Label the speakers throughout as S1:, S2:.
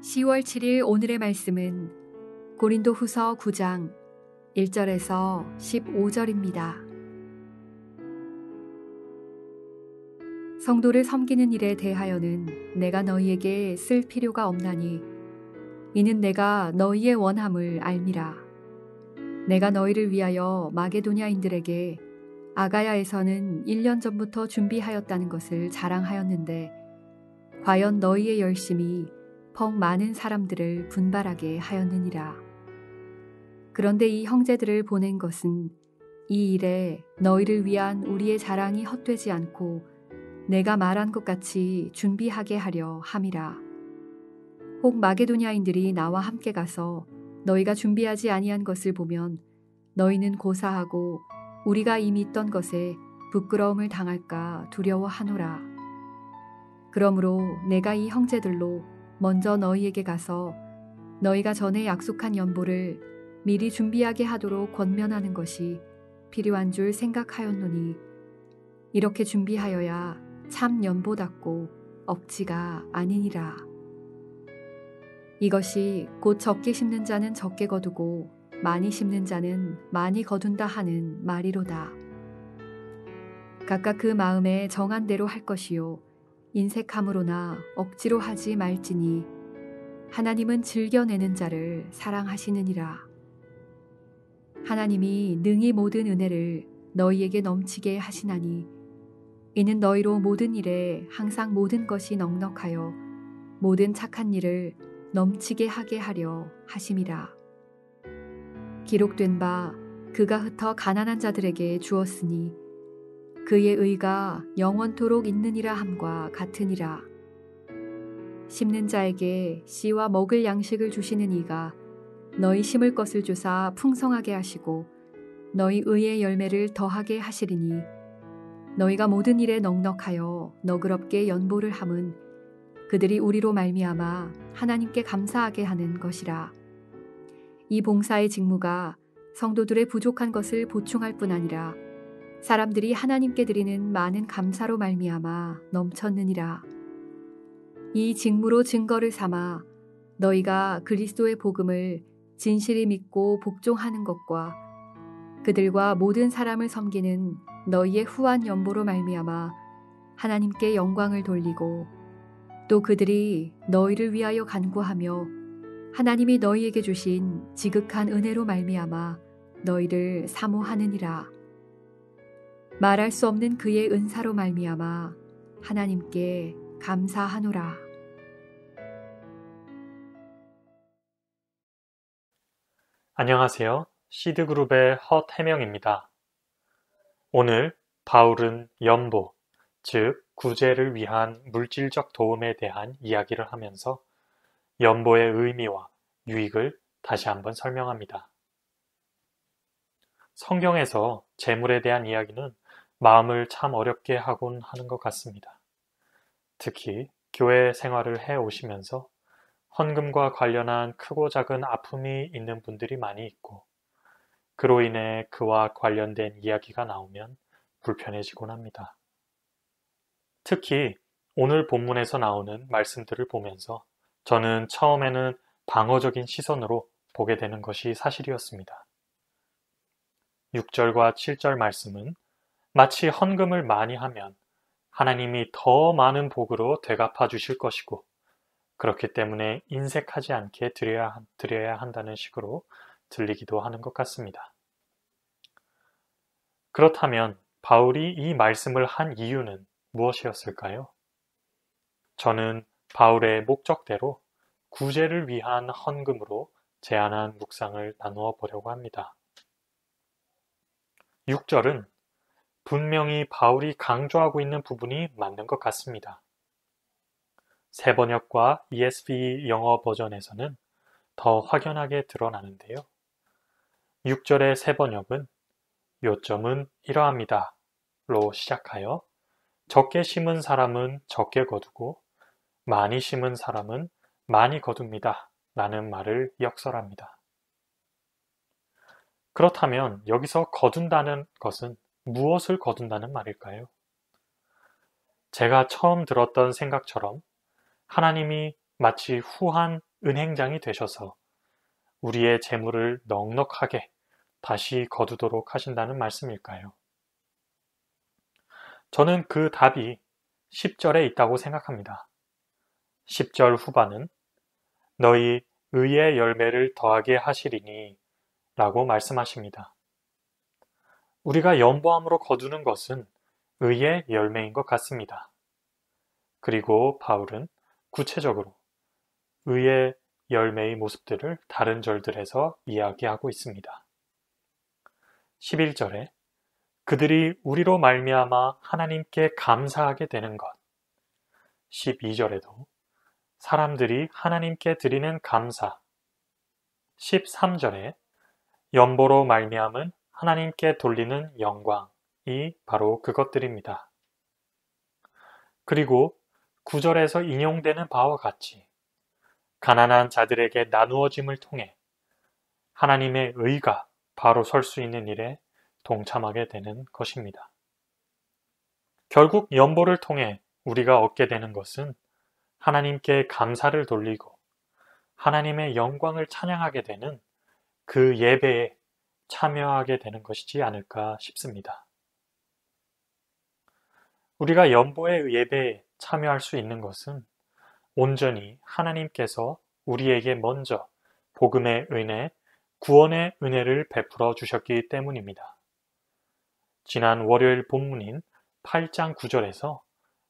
S1: 10월 7일 오늘의 말씀은 고린도후서 9장 1절에서 15절입니다. 성도를 섬기는 일에 대하여는 내가 너희에게 쓸 필요가 없나니 이는 내가 너희의 원함을 알미라. 내가 너희를 위하여 마게도냐인들에게 아가야에서는 1년 전부터 준비하였다는 것을 자랑하였는데 과연 너희의 열심이 퍽 많은 사람들을 분발하게 하였느니라. 그런데 이 형제들을 보낸 것은 이 일에 너희를 위한 우리의 자랑이 헛되지 않고 내가 말한 것 같이 준비하게 하려 함이라. 혹 마게도냐인들이 나와 함께 가서 너희가 준비하지 아니한 것을 보면 너희는 고사하고 우리가 이미 있던 것에 부끄러움을 당할까 두려워하노라. 그러므로 내가 이 형제들로 먼저 너희에게 가서 너희가 전에 약속한 연보를 미리 준비하게 하도록 권면하는 것이 필요한 줄 생각하였노니 이렇게 준비하여야 참 연보답고 억지가 아니니라. 이것이 곧 적게 심는 자는 적게 거두고 많이 심는 자는 많이 거둔다 하는 말이로다. 각각 그 마음에 정한 대로 할 것이요 인색함으로나 억지로 하지 말지니 하나님은 즐겨내는 자를 사랑하시느니라. 하나님이 능히 모든 은혜를 너희에게 넘치게 하시나니 이는 너희로 모든 일에 항상 모든 것이 넉넉하여 모든 착한 일을 넘치게 하게 하려 하심이라. 기록된 바 그가 흩어 가난한 자들에게 주었으니 그의 의가 영원토록 있느니라 함과 같으니라. 심는 자에게 씨와 먹을 양식을 주시는 이가 너희 심을 것을 주사 풍성하게 하시고 너희 의의 열매를 더하게 하시리니 너희가 모든 일에 넉넉하여 너그럽게 연보를 함은 그들이 우리로 말미암아 하나님께 감사하게 하는 것이라. 이 봉사의 직무가 성도들의 부족한 것을 보충할 뿐 아니라 사람들이 하나님께 드리는 많은 감사로 말미암아 넘쳤느니라. 이 직무로 증거를 삼아 너희가 그리스도의 복음을 진실히 믿고 복종하는 것과 그들과 모든 사람을 섬기는 너희의 후한 연보로 말미암아 하나님께 영광을 돌리고 또 그들이 너희를 위하여 간구하며 하나님이 너희에게 주신 지극한 은혜로 말미암아 너희를 사모하느니라. 말할 수 없는 그의 은사로 말미암아 하나님께 감사하노라.
S2: 안녕하세요. 시드그룹의 헛해명입니다. 오늘 바울은 연보, 즉 구제를 위한 물질적 도움에 대한 이야기를 하면서 연보의 의미와 유익을 다시 한번 설명합니다. 성경에서 재물에 대한 이야기는 마음을 참 어렵게 하곤 하는 것 같습니다. 특히 교회 생활을 해오시면서 헌금과 관련한 크고 작은 아픔이 있는 분들이 많이 있고 그로 인해 그와 관련된 이야기가 나오면 불편해지곤 합니다. 특히 오늘 본문에서 나오는 말씀들을 보면서 저는 처음에는 방어적인 시선으로 보게 되는 것이 사실이었습니다. 6절과 7절 말씀은 마치 헌금을 많이 하면 하나님이 더 많은 복으로 되갚아 주실 것이고 그렇기 때문에 인색하지 않게 드려야 한다는 식으로 들리기도 하는 것 같습니다. 그렇다면 바울이 이 말씀을 한 이유는 무엇이었을까요? 저는 바울의 목적대로 구제를 위한 헌금으로 제안한 묵상을 나누어 보려고 합니다. 6절은 분명히 바울이 강조하고 있는 부분이 맞는 것 같습니다. 새 번역과 ESV 영어 버전에서는 더 확연하게 드러나는데요. 6절의 새 번역은 요점은 이러합니다. 로 시작하여 적게 심은 사람은 적게 거두고 많이 심은 사람은 많이 거둡니다. 라는 말을 역설합니다. 그렇다면 여기서 거둔다는 것은 무엇을 거둔다는 말일까요? 제가 처음 들었던 생각처럼 하나님이 마치 후한 은행장이 되셔서 우리의 재물을 넉넉하게 다시 거두도록 하신다는 말씀일까요? 저는 그 답이 10절에 있다고 생각합니다. 10절 후반은 너희 의의 열매를 더하게 하시리니 라고 말씀하십니다. 우리가 연보함으로 거두는 것은 의의 열매인 것 같습니다. 그리고 바울은 구체적으로 의의 열매의 모습들을 다른 절들에서 이야기하고 있습니다. 11절에 그들이 우리로 말미암아 하나님께 감사하게 되는 것. 12절에도 사람들이 하나님께 드리는 감사. 13절에 연보로 말미암은 하나님께 돌리는 영광이 바로 그것들입니다. 그리고 9절에서 인용되는 바와 같이 가난한 자들에게 나누어짐을 통해 하나님의 의가 바로 설 수 있는 일에 동참하게 되는 것입니다. 결국 연보를 통해 우리가 얻게 되는 것은 하나님께 감사를 돌리고 하나님의 영광을 찬양하게 되는 그 예배에 참여하게 되는 것이지 않을까 싶습니다. 우리가 연보의 예배에 참여할 수 있는 것은 온전히 하나님께서 우리에게 먼저 복음의 은혜, 구원의 은혜를 베풀어 주셨기 때문입니다. 지난 월요일 본문인 8장 9절에서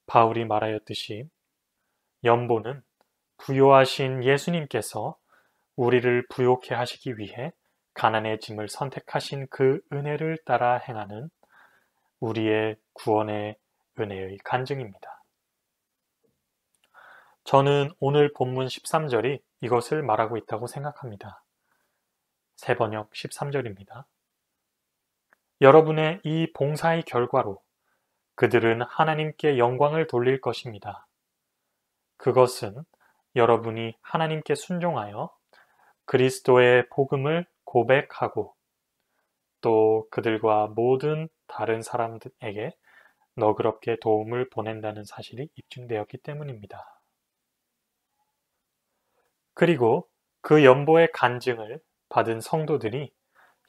S2: 바울이 말하였듯이 연보는 부요하신 예수님께서 우리를 부요케 하시기 위해 가난의 짐을 선택하신 그 은혜를 따라 행하는 우리의 구원의 은혜의 간증입니다. 저는 오늘 본문 13절이 이것을 말하고 있다고 생각합니다. 새번역 13절입니다. 여러분의 이 봉사의 결과로 그들은 하나님께 영광을 돌릴 것입니다. 그것은 여러분이 하나님께 순종하여 그리스도의 복음을 고백하고 또 그들과 모든 다른 사람들에게 너그럽게 도움을 보낸다는 사실이 입증되었기 때문입니다. 그리고 그 연보의 간증을 받은 성도들이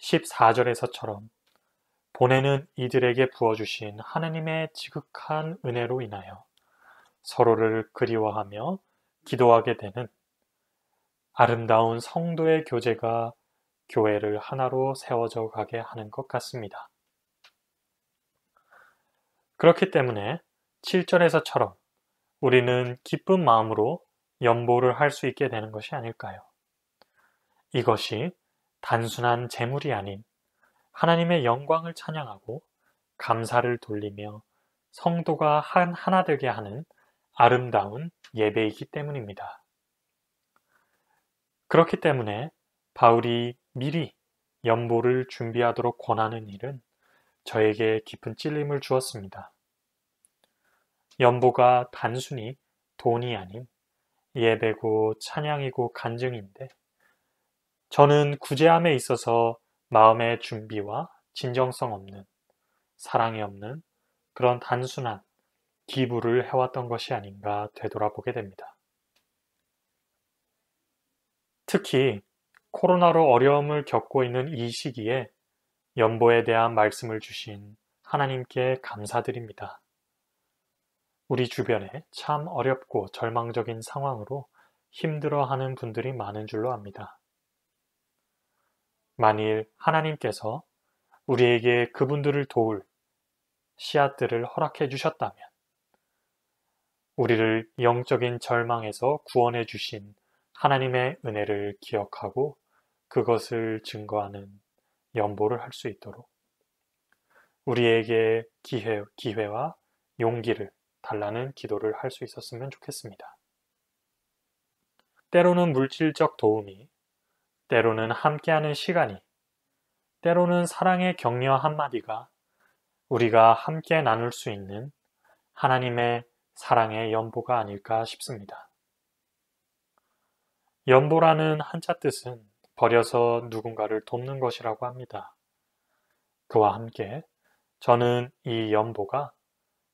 S2: 14절에서처럼 보내는 이들에게 부어주신 하나님의 지극한 은혜로 인하여 서로를 그리워하며 기도하게 되는 아름다운 성도의 교제가 교회를 하나로 세워져 가게 하는 것 같습니다. 그렇기 때문에 7절에서처럼 우리는 기쁜 마음으로 연보를 할 수 있게 되는 것이 아닐까요? 이것이 단순한 재물이 아닌 하나님의 영광을 찬양하고 감사를 돌리며 성도가 하나 되게 하는 아름다운 예배이기 때문입니다. 그렇기 때문에 바울이 미리 연보를 준비하도록 권하는 일은 저에게 깊은 찔림을 주었습니다. 연보가 단순히 돈이 아닌 예배고 찬양이고 간증인데 저는 구제함에 있어서 마음의 준비와 진정성 없는, 사랑이 없는 그런 단순한 기부를 해왔던 것이 아닌가 되돌아보게 됩니다. 특히 코로나로 어려움을 겪고 있는 이 시기에 연보에 대한 말씀을 주신 하나님께 감사드립니다. 우리 주변에 참 어렵고 절망적인 상황으로 힘들어하는 분들이 많은 줄로 압니다. 만일 하나님께서 우리에게 그분들을 도울 씨앗들을 허락해 주셨다면 우리를 영적인 절망에서 구원해 주신 하나님의 은혜를 기억하고 그것을 증거하는 연보를 할 수 있도록 우리에게 기회와 용기를 달라는 기도를 할 수 있었으면 좋겠습니다. 때로는 물질적 도움이, 때로는 함께하는 시간이, 때로는 사랑의 격려 한마디가 우리가 함께 나눌 수 있는 하나님의 사랑의 연보가 아닐까 싶습니다. 연보라는 한자 뜻은 버려서 누군가를 돕는 것이라고 합니다. 그와 함께 저는 이 연보가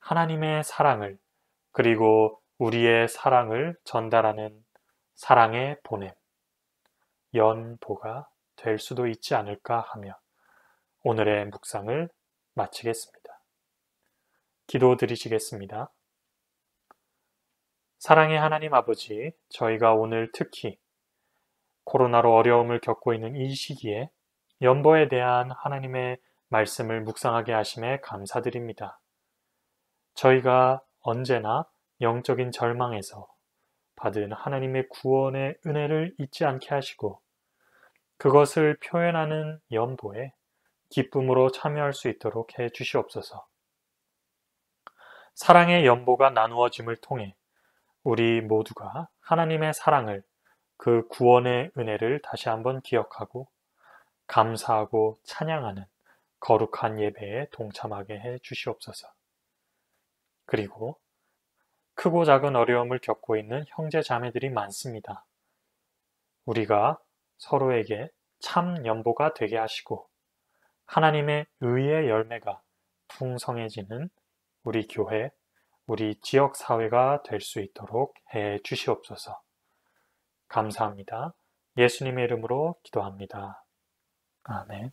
S2: 하나님의 사랑을 그리고 우리의 사랑을 전달하는 사랑의 보냄, 연보가 될 수도 있지 않을까 하며 오늘의 묵상을 마치겠습니다. 기도 드리시겠습니다. 사랑의 하나님 아버지, 저희가 오늘 특히 코로나로 어려움을 겪고 있는 이 시기에 연보에 대한 하나님의 말씀을 묵상하게 하심에 감사드립니다. 저희가 언제나 영적인 절망에서 받은 하나님의 구원의 은혜를 잊지 않게 하시고 그것을 표현하는 연보에 기쁨으로 참여할 수 있도록 해 주시옵소서. 사랑의 연보가 나누어짐을 통해 우리 모두가 하나님의 사랑을, 그 구원의 은혜를 다시 한번 기억하고 감사하고 찬양하는 거룩한 예배에 동참하게 해 주시옵소서. 그리고 크고 작은 어려움을 겪고 있는 형제 자매들이 많습니다. 우리가 서로에게 참 연보가 되게 하시고 하나님의 의의 열매가 풍성해지는 우리 교회, 우리 지역 사회가 될 수 있도록 해 주시옵소서. 감사합니다. 예수님의 이름으로 기도합니다. 아멘.